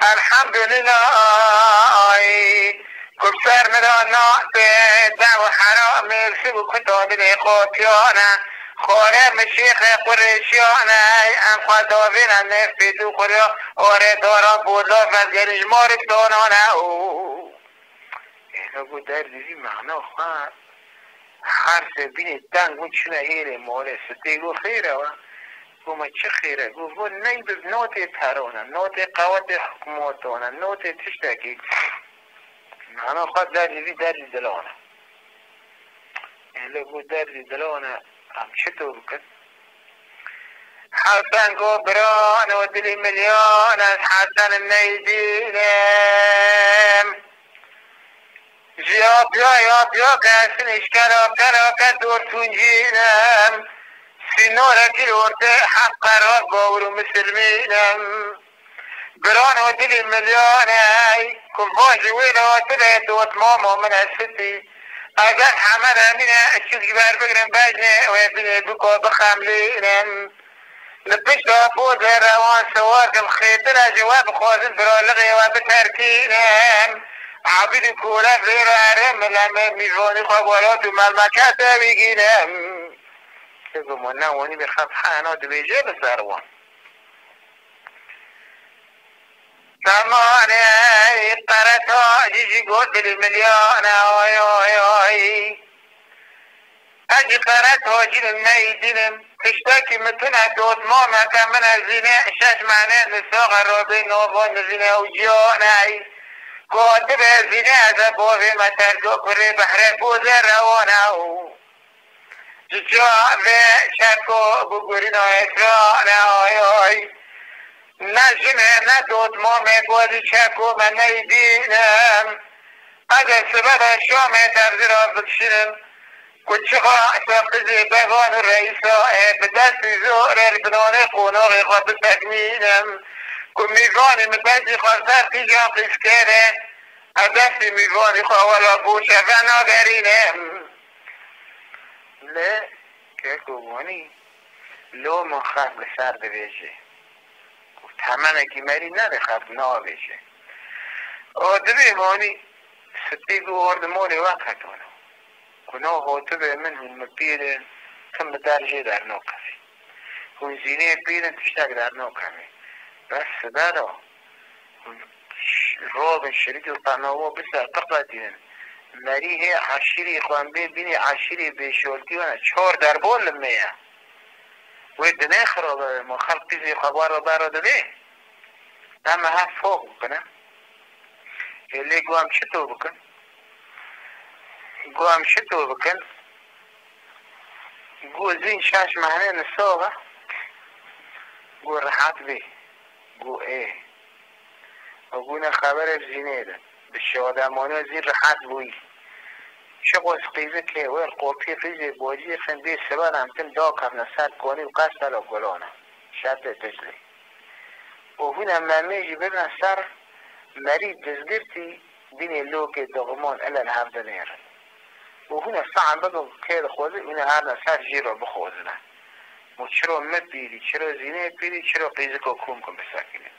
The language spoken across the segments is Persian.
الحمدلله كبسر مدانا دعو حرام سبو كتاب قوتيانا خوري مشيخ قريشيانا انقا دافينا نفيدو قريا اوري دارا بودا فزگرش مارك دانانا اینا گو در دیدی معنا خواه حرف بین دنگون چونه هیره ماله ستیگو خیره و گوما چه خیره گو نی به نوت ترانه نوت قوات حکوماتانه نوت تشتکی معنا خواه در دیدی در دلانه اینا گو در دلانه هم چطور بکن حسن گو بران و دلی ملیان از حسن نیدینم یا بیا کسین اشکرا کرا دور تونجینم سینوره کلورته حق قرار گاورو مسلمینم بران و دلی ملیانه کفاش ویلاتره دوت ماما من اسفتی اگر همه رمینه اشکی بر بگرم بجنه و بینه بکا بخملینم لبش دا بوز روان سواکم خیطر جواب خوازن برالغی و بترکینم عبید کوله غیر عرم لمه میزانی خوابالات و ملمکت بگینم که گمونه وانی بخط حانا دو بیجه بسروان زمانه قرطا جیجی گود دلی ملیانه آی آی آی اجی قرطا جیل نیدینم اشتاکی متونه دوت ما مکمن از زینه شش معنی نساق رابی نوبان زینه و جانه کاتب زینه از بوه مترگو کره بحر بوزه روانه و جاوه شکو بگورین و اکرانه آی آی نجمه ندود ما مگوزی شکو من نیدینم اگر سبب شام تبزی را بکشنم کچقا سقزی بگان و رئیسا به دست زور بنانه قناغ خواه بتکمینم که میوانی مبزی خواه پیجان قیس کرده از دست میوانی خواه ولا بوشه و ناگرینم له که گوانی لو من خواه بسر بویجه تمنه که مری نده خواه نابیشه آدمی مانی ستیگو ارد مولی وقتونه کنه حاطبه من هم بیره کم درجه در ناکفی کن زینه بیره تشتک در ناکفی بس برا راب شریک و قناوه بسر تقدین مریه عشیری خوان بینی عشیری بیشولتی ونه چهار در بول میه و دنه خرابه ما خلق پیزی خبار رو برا دنه اما ها فوق بکنه هلی گوام چطور بکن گوام چطور بکن گو زین شاش معنی نساوه گو راحت بی گو ای و گونه خبر زینه ده به شادمانی زین راحت بوی چه قوز قیزه که ویل قوپی قیزه بوجی خن بی سبا نمتن دا کم نسد کنی و قصد علا گلانه شد تجلی و هونه ممیجی ببین سر مرید دزگرتی بینی لوک دغمان الان هفته نیرن و هونه صعب بگو کیر خوزه اینه هر نسر جیر رو بخوزنه و چرا مبیری چرا زینه بیری چرا قیزه که کم کن بساکنه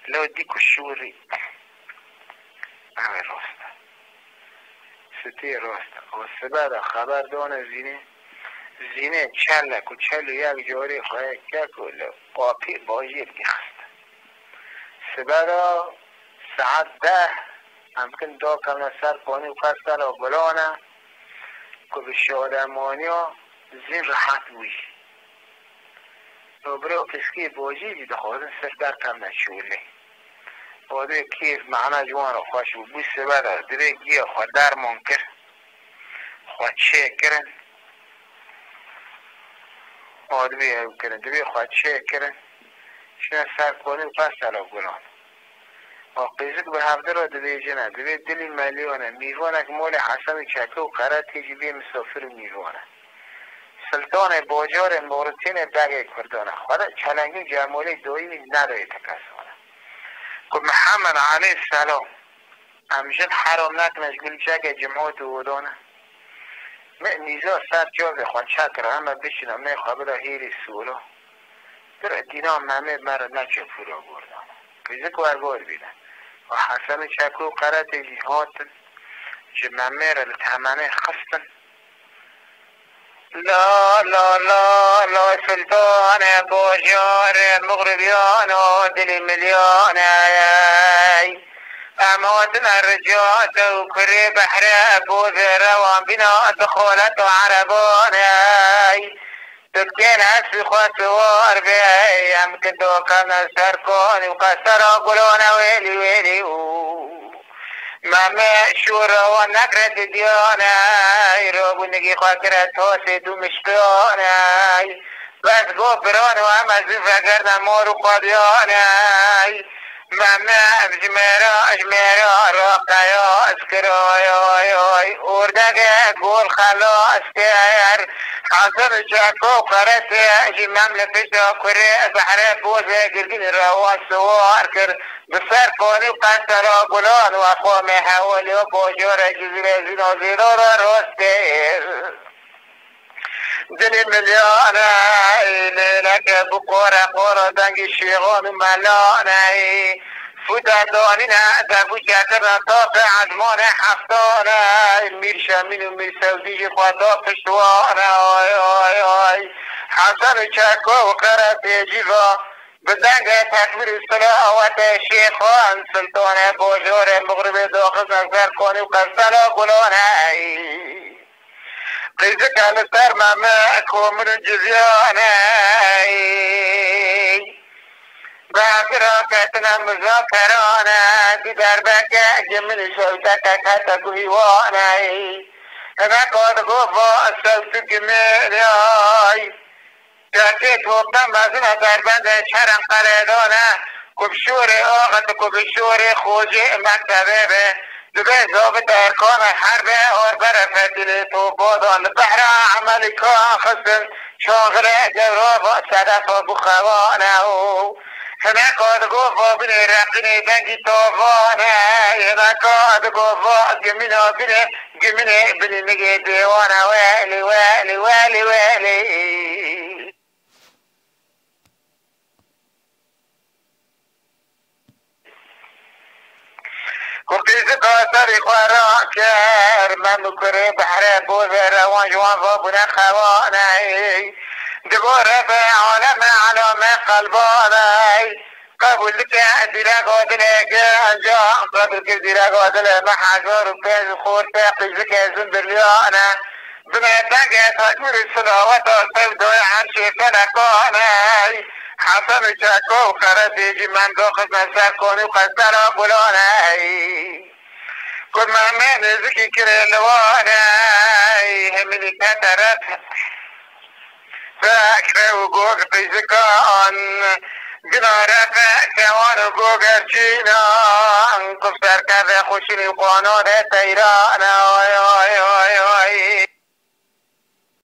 لو دیکو شوری همه راسته ستی راسته و سبب خبر دانه زینه چلک و چل و یک جاری خواهی که کل قاپی باجیر گخسته سبب ساعت 10 ممکن دا کم نسر پانی و قصد و بلانه که به شادمانی ها زین راحت بوی و برای کسکی باجی دیده خوادن سر در کم نشوله باده کیف معنا جوان رو خوش بود بوی سبدا دوی گیا خواه در منکر خواه چه کرن آدوی او کرن دوی خواه چه کرن شنا سر کنی و پس تلا گلان قیزک به هفته را دوی جنه دوی دلی ملیانه میوانه که مال حسن چکه و قرار تیجی بی مسافر میوانه سلطان باجار مورتین بگه کردانه خدا چلنگی جمالی دویی نداری تکسانه که محمد علیه السلام امجد حرام نکنش گل چکه جمعات و ودانه نیزا سر جاوه خواه چکر همه بشینم نه خواه بدا هیری سولا در دینام همه مرا نچه فرا بردانه قیزک ورگور بیده و حسن چکو قرات هاتن جمعمیر التحمانه خستن لا لا لا لا سلطان بوجار مغربيان ودل مليان أموتنا الرجات وكري بحر بوذ روان بنا دخولت عربان تبكين هسي خواتوار بي هم كدو كان سركون وقصر قلون ويلي ويلي ماما شورا ونكرت ديانا روبو نگي خاكرت توسي دو مشبيانا بس گو بران و هم از فکر مارو قادیانا ماما اجميرا راقيا اسكراي اي اوردك قول خلاص تير حاصل شاكو قرات اجي مملة فيشا كوري بحر بوزة قرقين رواس سوار كر بسر كوني وقنطرا قلان واخو محاولي وبوجور جزيرة زينو زينو روستير دل مليانة ليلك بقورة قورة دنجي شيغون ملانة فوتا دانينا دبو شاكرنا طافع عدمان حفتانا المير شامين ومير سوديجي خواتا پشتوانا آي آي آي حسن چاكو وقرات جيفا بدنگ تكبير الصلاة شيخان سلطان بوجور مغرب داخل نظر كوني وقصلا قلونا قيزك على سر ماماكو من الجزيانة باكراكتنا مذاكرانا بدربك جمن شوتك كتقويوانا انا قد قفا السوت الجميل جاكي توبنا مزنا دربند شرم قردانا كبشور آغت كبشور خوجي مكتبه دبي ضابط اركان حرب اور برفتل تو بادان بحر عملكا خسن شاغل جراب صدف بخوانه هنا قد قفا بني رقني بنجي طوفانه هنا قد قفا جمينا بني نجي ديوانا ويلي ويلي ويلي ويلي وقيز قاطر قرا كر ممكر بحر بوذ روان جوان فابنا خواني دبور في عالم علام قلباني قبول لك ديرا قادلك انجا قدر كديرا قادل محجور بيز خور قيزك زنبرليانا بنا تنجي تكبير الصلاوات وصفدوي عرشي فنكاني حسن چاكو قرات يجي من داخل نسر كوني وقصر قلوني كل ما من ذكي كريلواني همني كترت فاكره وقوق قيزكان قنارة فاكوان وقوق ارشينا انقف سركة خوشني وقانون تيرانا